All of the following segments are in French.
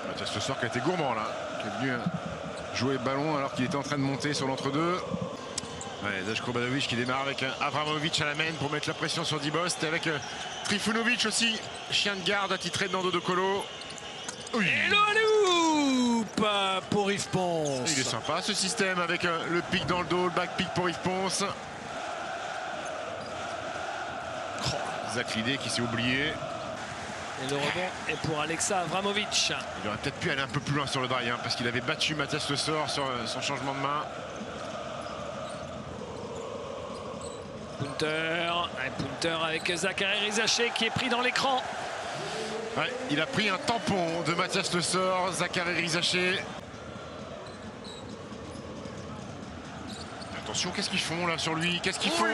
Mathias Le Sort qui a été gourmand là, qui est venu jouer le ballon alors qu'il était en train de monter sur l'entre-deux. Ouais, Daško Obradović qui démarre avec Avramovic à la main pour mettre la pression sur Dibost et avec Trifunovic aussi, chien de garde attitré de Nando De Colo. Oui. Et le pour Yves Ponce. Il est sympa ce système avec le pic dans le dos, le back pick pour Yves Ponce. Zach Lidé qui s'est oublié. Et le rebond est pour Alexa Avramovic. Il aurait peut-être pu aller un peu plus loin sur le drive hein, parce qu'il avait battu Mathias Le Sort sur son changement de main. Punter avec Zachary Rizaché qui est pris dans l'écran. Ouais, il a pris un tampon de Mathias Le Sort, Zachary Rizaché. Attention, qu'est-ce qu'ils font là sur lui? Qu'est-ce qu'ils font?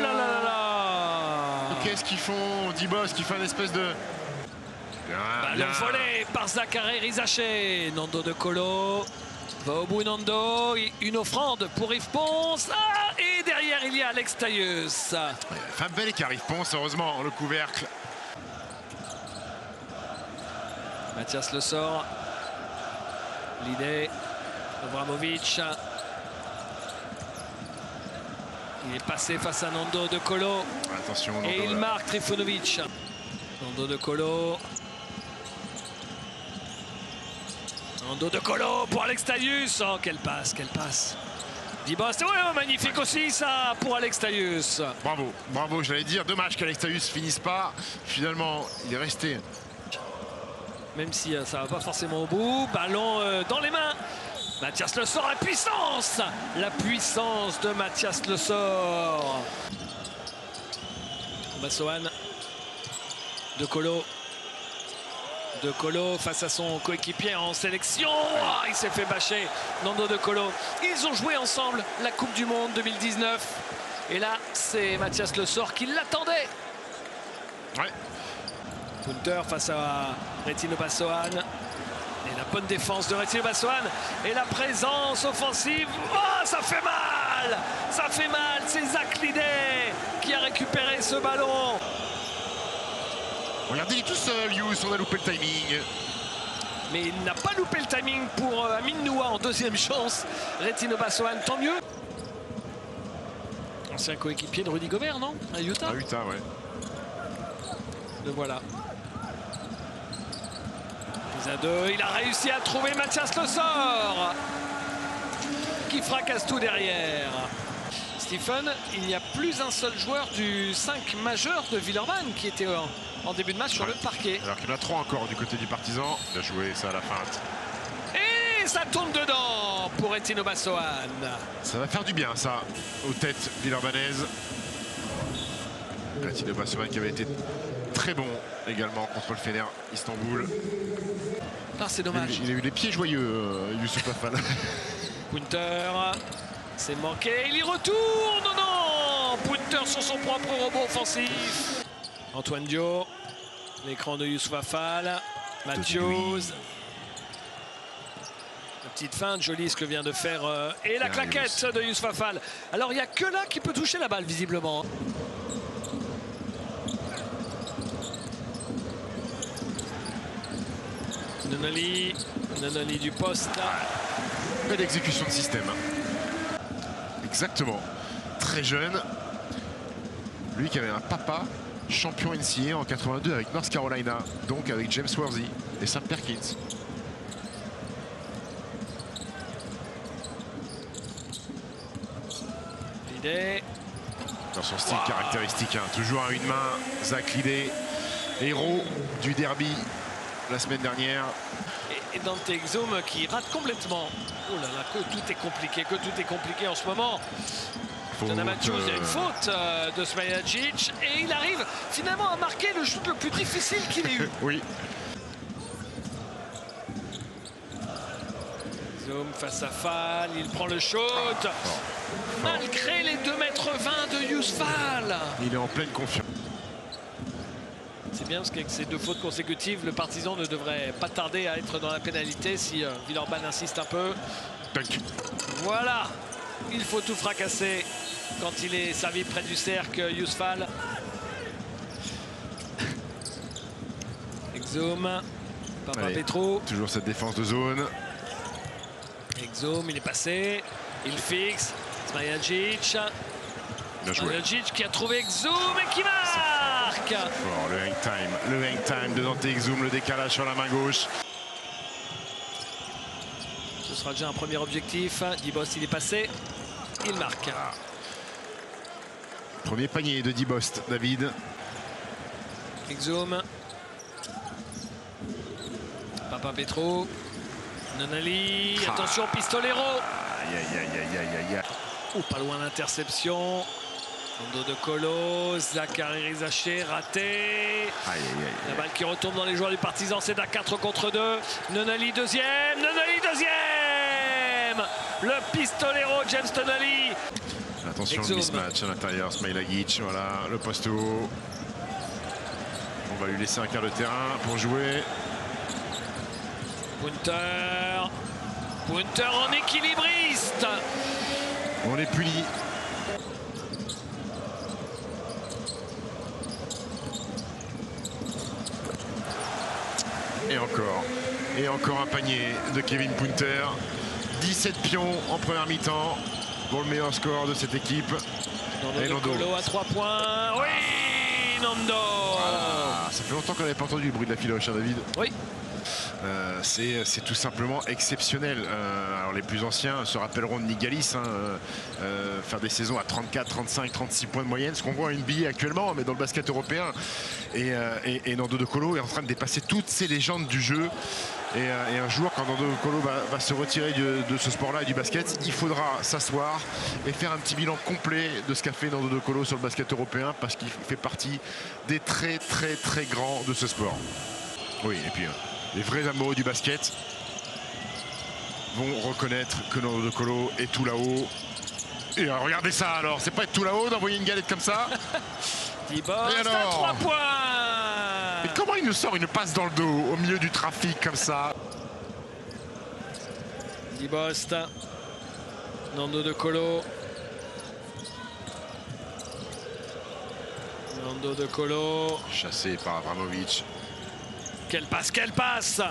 Qu'est-ce qu'ils font? Dibost qui fait une espèce de... Ballon volé par Zachary Rizaché. Nando De Colo va au bout. Nando, une offrande pour Yves Ponce. Et derrière il y a Alex Tailleus. Enfin, bel écart Yves Ponce, heureusement, le couvercle. Mathias Le Sort. L'idée. Avramovic. Il est passé face à Nando De Colo. Attention, Nando, et il marque Trifunovic. Nando De Colo. Nando De Colo pour Alex Tailleus. Oh, quelle passe, quelle passe. Dibost, ouais, magnifique aussi ça pour Alex Tailleus. Bravo, bravo, j'allais dire. Dommage qu'Alex Tailleus finisse pas. Finalement, il est resté. Même si ça va pas forcément au bout. Ballon dans les mains. Mathias Le Sort, la puissance de Mathias Le Sort. Bassoane. De Colo. De Colo face à son coéquipier en sélection. Oh, il s'est fait bâcher. Nando De Colo. Ils ont joué ensemble la Coupe du Monde 2019. Et là, c'est Mathias Le Sort qui l'attendait. Ouais. Punter face à Retino Bassoane. Et la bonne défense de Retino Bassoane. Et la présence offensive. Oh, ça fait mal! Ça fait mal. C'est Zach Lidé qui a récupéré ce ballon. Regardez, il est tout seul, Youss, on a loupé le timing. Mais il n'a pas loupé le timing pour Amin Noua en deuxième chance. Retino Bassoane, tant mieux. Ancien coéquipier de Rudy Gobert, non? À Utah? À Utah, ouais. Le voilà. À deux, il a réussi à trouver Mathias Le Sort qui fracasse tout derrière. Stephen, il n'y a plus un seul joueur du 5 majeur de Villeurbanne qui était en début de match sur le parquet. Alors qu'il y en a 3 encore du côté du Partizan. Il a joué ça à la feinte. Et ça tourne dedans pour Retino Bassoane. Ça va faire du bien ça aux têtes villeurbanaises. Retino Bassoane qui avait été très bon également contre le Fener Istanbul. Ah, c'est dommage. Il a eu les pieds joyeux, Youssouf Afal. Punter, c'est manqué. Il y retourne. Non, Punter sur son propre rebond offensif. Antoine Dio, l'écran de Youssouf Afal. Matthews. La petite feinte, jolie ce que vient de faire. Et la claquette de Youssouf Afal. Alors il n'y a que là qui peut toucher la balle visiblement. Nonali du poste. Belle exécution de système. Exactement. Très jeune. Lui qui avait un papa champion NCAA en 82 avec North Carolina, donc avec James Worthy et Sam Perkins. Lidé. Dans son style caractéristique, hein. Toujours à une main, Zach Lidé, héros du derby la semaine dernière. Et Dante Exum qui rate complètement. Oh là là, que tout est compliqué en ce moment. Dana Matthews, il y a une faute de Smailagic et il arrive finalement à marquer le shoot le plus difficile qu'il ait eu. Oui. Zoom face à Fall, il prend le shoot. Malgré les 2,20 m de Youssouf Fall. Il est en pleine confiance. C'est bien parce qu'avec ces 2 fautes consécutives, le Partizan ne devrait pas tarder à être dans la pénalité si Villeurbanne insiste un peu. Dunk. Voilà, il faut tout fracasser quand il est servi près du cercle, Youssouf Fall. Exum. Papapetro. Toujours cette défense de zone. Exum, il est passé. Il fixe. Smajagic. Bien joué. Smajagic qui a trouvé Exum et qui marque. Fort, le hang time. Le hang time de Dante Exum, le décalage sur la main gauche. Ce sera déjà un premier objectif. Dibost, il est passé. Il marque. Premier panier de Dibost, David. Exum. Papapetro. Nonali. Attention, Pistolero. Aïe, aïe, aïe, aïe, aïe, aïe. Oh, pas loin d'interception. Nando de Colo. Zachary Rizaché, raté. Aïe, aïe, aïe. La balle qui retombe dans les joueurs du Partizan, c'est à 4 contre 2. Nonali deuxième. Nonali deuxième. Le Pistolero, James Nonali. Attention, le mismatch à l'intérieur. Smajagic, voilà, le poste haut. On va lui laisser un quart de terrain pour jouer. Punter. Punter en équilibriste. On les punit. Et encore. Et encore un panier de Kevin Punter. 17 pions en première mi-temps pour le meilleur score de cette équipe. Nando Et de Nando. Colo à 3 points. Oui, Nando. Ah, ça fait longtemps qu'on n'avait pas entendu le bruit de la filoche, hein, David. Oui. C'est tout simplement exceptionnel. Alors les plus anciens se rappelleront de Nigalis, hein, faire des saisons à 34, 35, 36 points de moyenne, ce qu'on voit à NBA actuellement, mais dans le basket européen. Et Nando de Colo est en train de dépasser toutes ces légendes du jeu. Et un jour, quand Nando de Colo va se retirer de ce sport-là et du basket, il faudra s'asseoir et faire un petit bilan complet de ce qu'a fait Nando de Colo sur le basket européen, parce qu'il fait partie des très très très grands de ce sport. Oui, et puis les vrais amoureux du basket vont reconnaître que Nando de Colo est tout là-haut. Et regardez ça alors, c'est pas être tout là-haut d'envoyer une galette comme ça. Dibost à 3 points. Et comment il nous sort une passe dans le dos au milieu du trafic comme ça? Dibost. Nando de Colo. Nando de Colo. Chassé par Avramovic. Quelle passe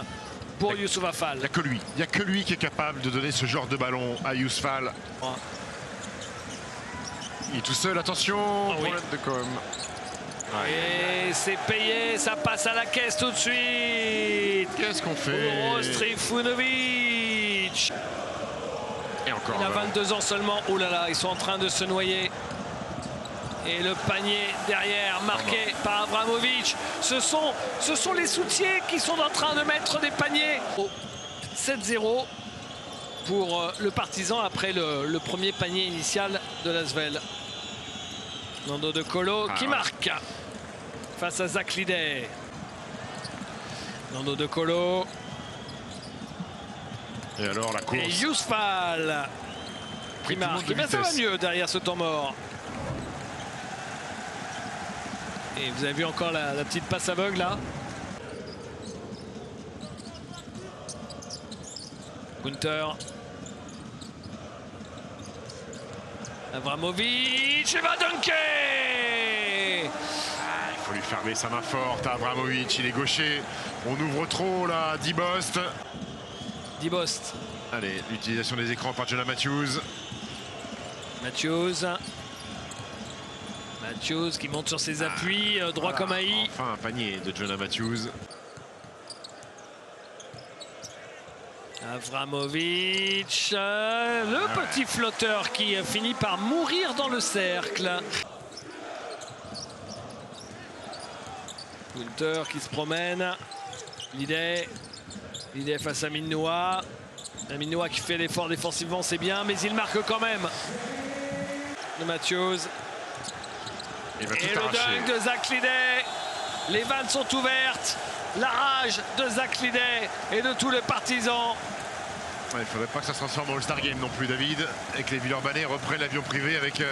pour Youssouf Afal. Il n'y a que lui qui est capable de donner ce genre de ballon à Youssouf Afal. Il est tout seul, attention, problème de com. Et c'est payé, ça passe à la caisse tout de suite. Qu'est-ce qu'on fait? Uroš Trifunovic. Et encore. Il a 22 ans seulement. Oh là là, ils sont en train de se noyer. Et le panier derrière, marqué par Avramovic. Ce sont les soutiers qui sont en train de mettre des paniers. 7-0 pour le Partizan après le premier panier initial de l'Asvel. Nando de Colo qui marque face à Zach Lidey. Nando de Colo. Et alors la course. Et Youssouf Afal qui marque. Et bien ça va mieux derrière ce temps mort. Et vous avez vu encore la petite passe aveugle là. Punter. Avramovic, il va dunker. Il faut lui fermer sa main forte à Avramovic, il est gaucher. On ouvre trop là, Dibost. Dibost. Allez, l'utilisation des écrans par Jonah Matthews. Matthews qui monte sur ses appuis, droit comme Haï. Enfin un panier de Jonah Matthews. Avramovic, le petit flotteur qui finit par mourir dans le cercle. Punter qui se promène. Lidey face à Minoa. Minoa qui fait l'effort défensivement, c'est bien, mais il marque quand même. De Matthews. Et le dunk de Zach Lidey. Les vannes sont ouvertes. La rage de Zach Lidey et de tout le Partizan. Il ne faudrait pas que ça se transforme en All-Star Game non plus, David. Et que les Villeurbanais reprennent l'avion privé avec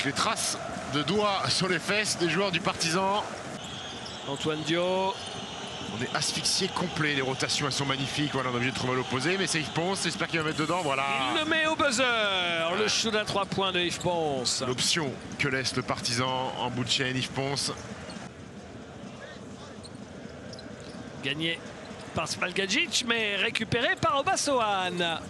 les traces de doigts sur les fesses des joueurs du Partizan. Antoine Dio. On est asphyxié complet, les rotations elles sont magnifiques, voilà, on est obligé de trouver l'opposé, mais c'est Yves Ponce, j'espère qu'il va mettre dedans, voilà. Il le met au buzzer, le shoot à 3 points de Yves Ponce. L'option que laisse le Partizan en bout de chaîne, Yves Ponce. Gagné par Smalgajic, mais récupéré par Obasohan.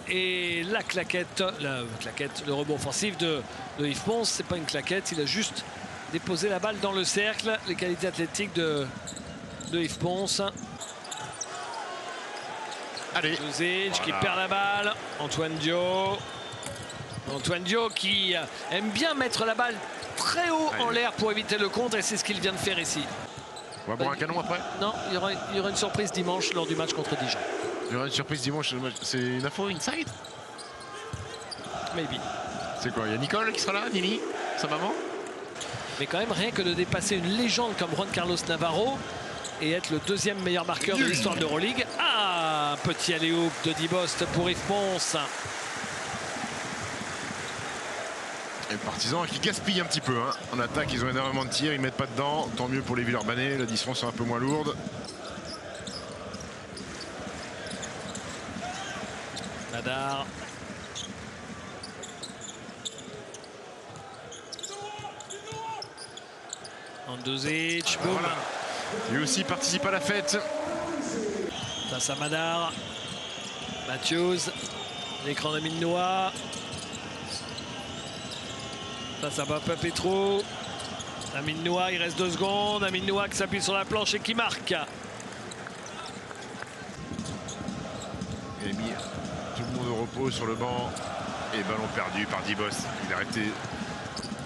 Et la claquette, le rebond offensif de Yves Pons, c'est pas une claquette, il a juste déposé la balle dans le cercle. Les qualités athlétiques de Yves Pons. Allez. Djouzic Voilà. qui perd la balle. Antoine Dio. Antoine Dio qui aime bien mettre la balle très haut en l'air pour éviter le contre, et c'est ce qu'il vient de faire ici. On va boire un canon après. Non, il y aura une surprise dimanche lors du match contre Dijon. Il y aura une surprise dimanche. C'est une info inside? Maybe. C'est quoi? Il y a Nicole qui sera là, Nini, sa maman? Mais quand même, rien que de dépasser une légende comme Juan Carlos Navarro et être le deuxième meilleur marqueur de l'histoire de l'Euroleague. Ah, petit alley-oop de Dibost pour Yves Pons. Et le Partizan qui gaspille un petit peu. Hein. En attaque, ils ont énormément de tirs, ils mettent pas dedans. Tant mieux pour les Villeurbanais, la distance est un peu moins lourde. Madar. Andouzic, boum. Voilà. Lui aussi participe à la fête. Face à Madar. Matthews. L'écran de Minois. Face à Papa Petro. Amine Noah, il reste 2 secondes. Amine Noah qui s'appuie sur la planche et qui marque. Il a mis tout le monde au repos sur le banc. Et ballon perdu par Dibost. Il a arrêté.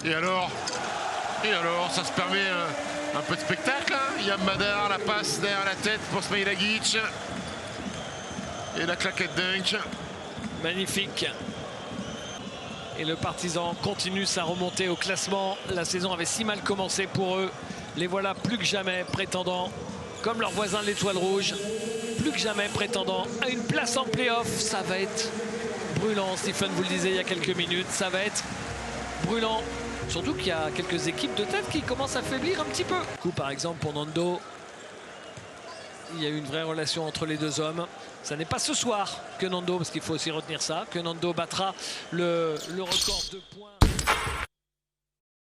Et alors, ça se permet un peu de spectacle. Hein. Il y a Madar, la passe derrière la tête pour Smaïlagic. Et la claquette dunk. Magnifique. Et le Partizan continue sa remontée au classement. La saison avait si mal commencé pour eux. Les voilà plus que jamais prétendants, comme leurs voisins de l'Étoile Rouge, plus que jamais prétendants à une place en play-off. Ça va être brûlant, Stephen vous le disait il y a quelques minutes. Ça va être brûlant. Surtout qu'il y a quelques équipes de tête qui commencent à faiblir un petit peu. Coup par exemple pour Nando. Il y a eu une vraie relation entre les deux hommes. Ça n'est pas ce soir que Nando, parce qu'il faut aussi retenir ça, que Nando battra le record de points.